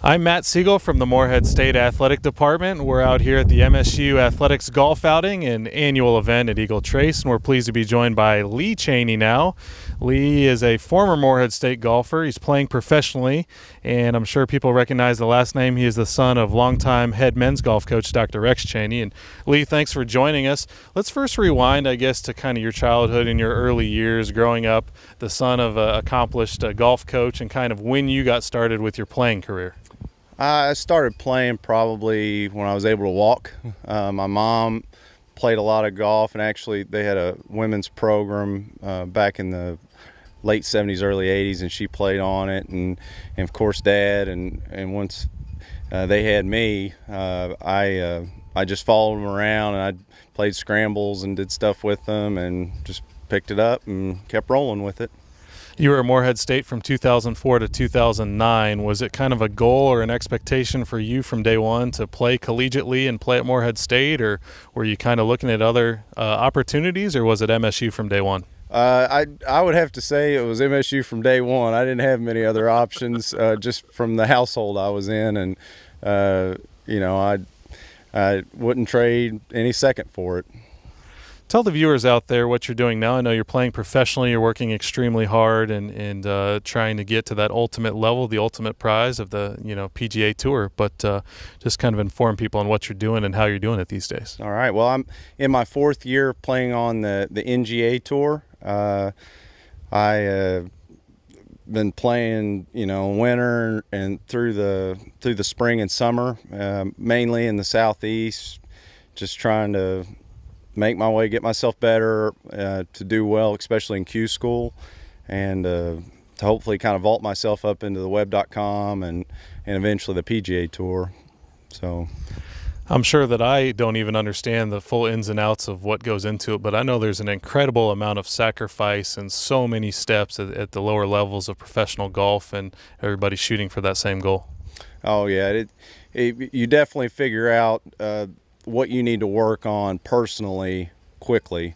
I'm Matt Siegel from the Morehead State Athletic Department. We're out here at the MSU Athletics Golf Outing, an annual event at Eagle Trace, and we're pleased to be joined by Lee Chaney now. Lee is a former Morehead State golfer. He's playing professionally, and I'm sure people recognize the last name. He is the son of longtime head men's golf coach Dr. Rex Chaney. And Lee, thanks for joining us. Let's first rewind, I guess, to kind of your childhood and your early years growing up, the son of an accomplished golf coach, and kind of when you got started with your playing career. I started playing probably when I was able to walk. My mom played a lot of golf, and actually they had a women's program back in the late 70s, early 80s, and she played on it. And of course, Dad. And once they had me, I just followed them around, and I played scrambles and did stuff with them, and just picked it up and kept rolling with it. You were at Morehead State from 2004 to 2009. Was it kind of a goal or an expectation for you from day one to play collegiately and play at Morehead State, or were you kind of looking at other opportunities, or was it MSU from day one? I would have to say it was MSU from day one. I didn't have many other options just from the household I was in, and I wouldn't trade any second for it. Tell the viewers out there what you're doing now. I know you're playing professionally. You're working extremely hard and trying to get to that ultimate level, the ultimate prize of the PGA Tour. But just kind of inform people on what you're doing and how you're doing it these days. All right. Well, I'm in my fourth year playing on the NGA Tour. I been playing, winter and through the spring and summer, mainly in the southeast, just trying to make my way, get myself better, to do well, especially in Q school, and to hopefully kind of vault myself up into the web.com and eventually the PGA Tour. So I'm sure that I don't even understand the full ins and outs of what goes into it, but I know there's an incredible amount of sacrifice and so many steps at the lower levels of professional golf, and everybody's shooting for that same goal. Oh yeah, you definitely figure out what you need to work on personally quickly.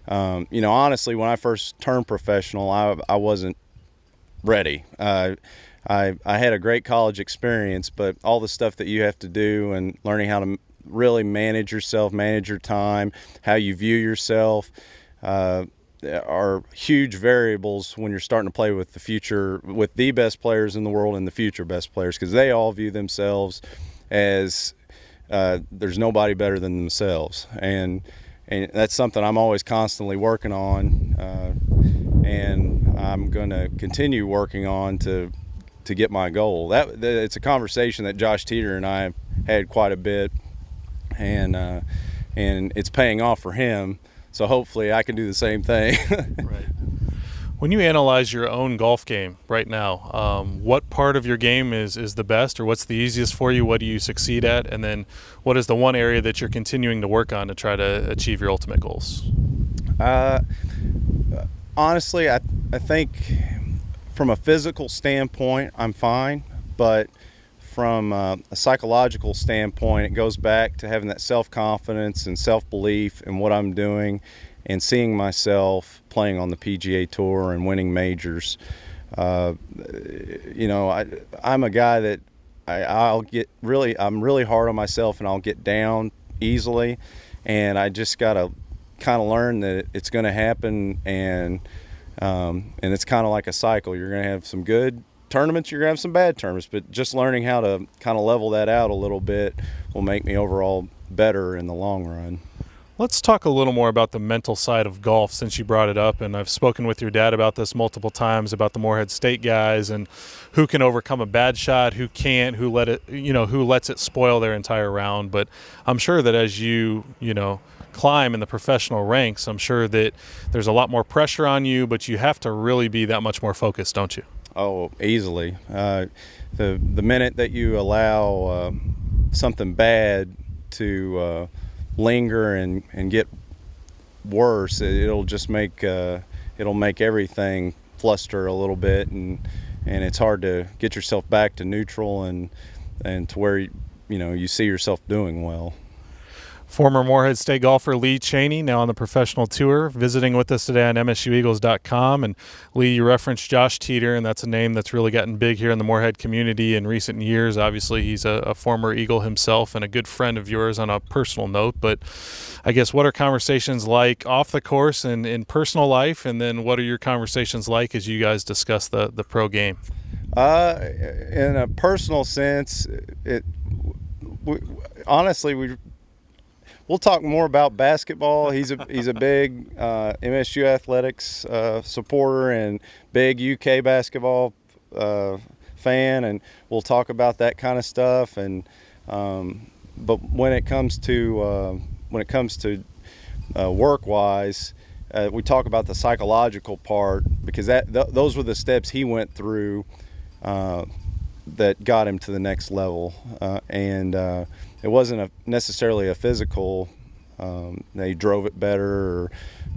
Honestly, when I first turned professional, I wasn't ready. I had a great college experience, but all the stuff that you have to do and learning how to really manage yourself, manage your time, how you view yourself, are huge variables when you're starting to play with the best players in the world and the future best players, because they all view themselves as there's nobody better than themselves, and that's something I'm always constantly working on, and I'm going to continue working on to get my goal. It's a conversation that Josh Teeter and I have had quite a bit, and it's paying off for him. So hopefully I can do the same thing. Right. When you analyze your own golf game right now, what part of your game is the best, or what's the easiest for you? What do you succeed at? And then what is the one area that you're continuing to work on to try to achieve your ultimate goals? Honestly, I think from a physical standpoint, I'm fine. But from a psychological standpoint, it goes back to having that self-confidence and self-belief in what I'm doing, and seeing myself playing on the PGA Tour and winning majors. I'm a guy that I'm really hard on myself, and I'll get down easily, and I just got to kind of learn that it's going to happen, and it's kind of like a cycle. You're going to have some good tournaments, you're going to have some bad tournaments, but just learning how to kind of level that out a little bit will make me overall better in the long run. Let's talk a little more about the mental side of golf, since you brought it up, and I've spoken with your dad about this multiple times, about the Morehead State guys and who can overcome a bad shot, who can't, who lets it spoil their entire round. But I'm sure that as you climb in the professional ranks, I'm sure that there's a lot more pressure on you, but you have to really be that much more focused, don't you? Oh, easily. The minute that you allow something bad to linger and get worse, it'll just make everything fluster a little bit, and it's hard to get yourself back to neutral and to where you see yourself doing well. Former Morehead State golfer Lee Chaney, now on the professional tour, visiting with us today on MSUEagles.com. And Lee, you referenced Josh Teeter, and that's a name that's really gotten big here in the Morehead community in recent years. Obviously, he's a former Eagle himself and a good friend of yours on a personal note. But I guess, what are conversations like off the course and in personal life? And then what are your conversations like as you guys discuss the pro game? In a personal sense, honestly, we'll talk more about basketball. He's a big MSU Athletics supporter and big UK basketball fan, and we'll talk about that kind of stuff. And but when it comes to work-wise, we talk about the psychological part, because those were the steps he went through that got him to the next level, and it wasn't necessarily a physical, they drove it better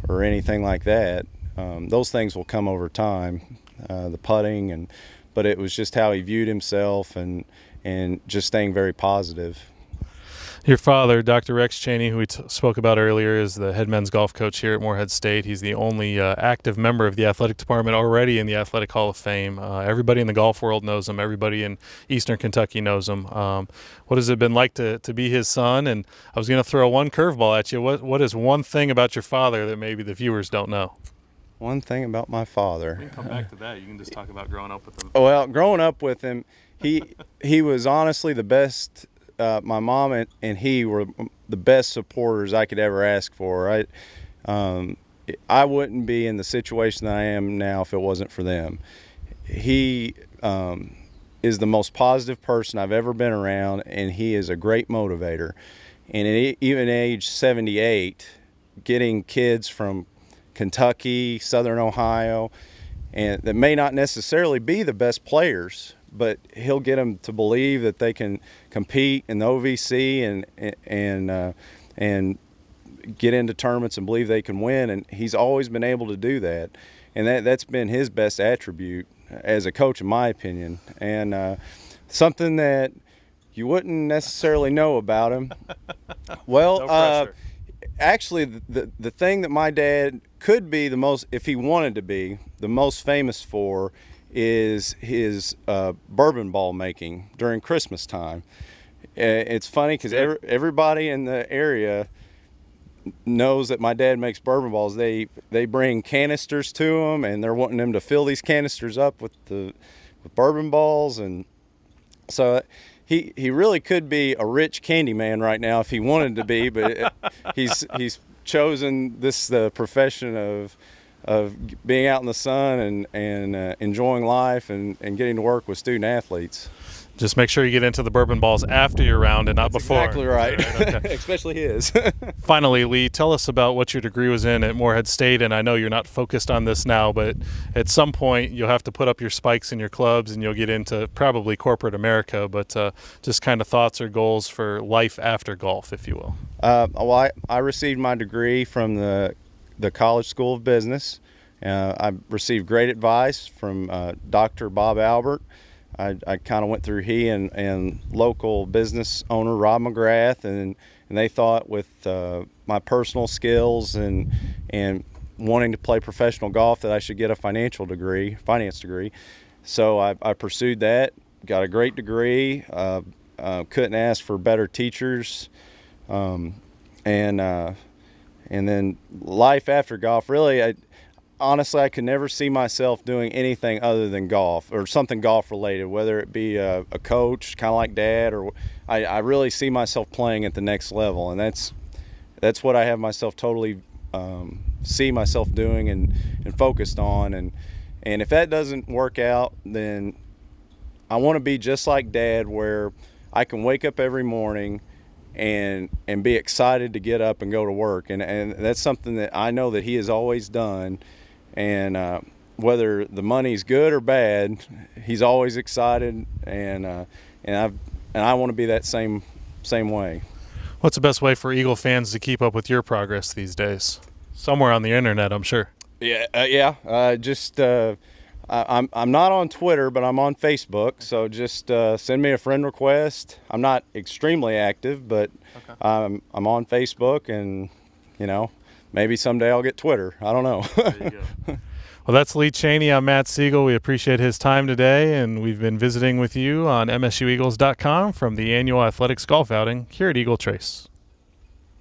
or anything like that. Those things will come over time, the putting, but it was just how he viewed himself and just staying very positive. Your father, Dr. Rex Chaney, who we spoke about earlier, is the head men's golf coach here at Morehead State. He's the only active member of the athletic department already in the Athletic Hall of Fame. Everybody in the golf world knows him. Everybody in Eastern Kentucky knows him. What has it been like to be his son? And I was going to throw one curveball at you. What is one thing about your father that maybe the viewers don't know? One thing about my father. We can come back to that. You can just talk about growing up with him. Well, growing up with him, he was honestly the best. My mom and he were the best supporters I could ever ask for. I wouldn't be in the situation that I am now if it wasn't for them. He is the most positive person I've ever been around, and he is a great motivator. And at even age 78, getting kids from Kentucky, Southern Ohio, and that may not necessarily be the best players, but he'll get them to believe that they can compete in the OVC and get into tournaments and believe they can win. And he's always been able to do that. And that's been his best attribute as a coach, in my opinion. And something that you wouldn't necessarily know about him. Well, No actually, the thing that my dad could be the most, if he wanted to be, the most famous for is his bourbon ball making during Christmas time. It's funny because everybody in the area knows that my dad makes bourbon balls. They bring canisters to him, and they're wanting him to fill these canisters up with bourbon balls. And so he really could be a rich candy man right now if he wanted to be, but he's chosen this profession of being out in the sun and enjoying life and getting to work with student athletes. Just make sure you get into the bourbon balls after your round and not That's before. Exactly right. Okay. Especially his. Finally, Lee, tell us about what your degree was in at Morehead State. And I know you're not focused on this now, but at some point you'll have to put up your spikes in your clubs and you'll get into probably corporate America. But just kind of thoughts or goals for life after golf, if you will. Well, I received my degree from the College School of Business. I received great advice from Dr. Bob Albert. I kind of went through he and local business owner Rob McGrath, and they thought with my personal skills and wanting to play professional golf that I should get a finance degree. So I pursued that, got a great degree, couldn't ask for better teachers, and then life after golf, really, honestly, I could never see myself doing anything other than golf or something golf related, whether it be a coach, kind of like Dad, or I really see myself playing at the next level, and that's what I have myself totally see myself doing and focused on. And if that doesn't work out, then I want to be just like Dad, where I can wake up every morning and be excited to get up and go to work, and that's something that I know that he has always done. And whether the money's good or bad, he's always excited, and I want to be that same way. What's the best way for Eagle fans to keep up with your progress these days? Somewhere on the internet, I'm sure. Yeah. Just I'm not on Twitter, but I'm on Facebook. So just send me a friend request. I'm not extremely active, but I'm on Facebook, and maybe someday I'll get Twitter. I don't know. There you go. Well, that's Lee Chaney. I'm Matt Siegel. We appreciate his time today, and we've been visiting with you on MSUEagles.com from the annual Athletics Golf Outing here at Eagle Trace.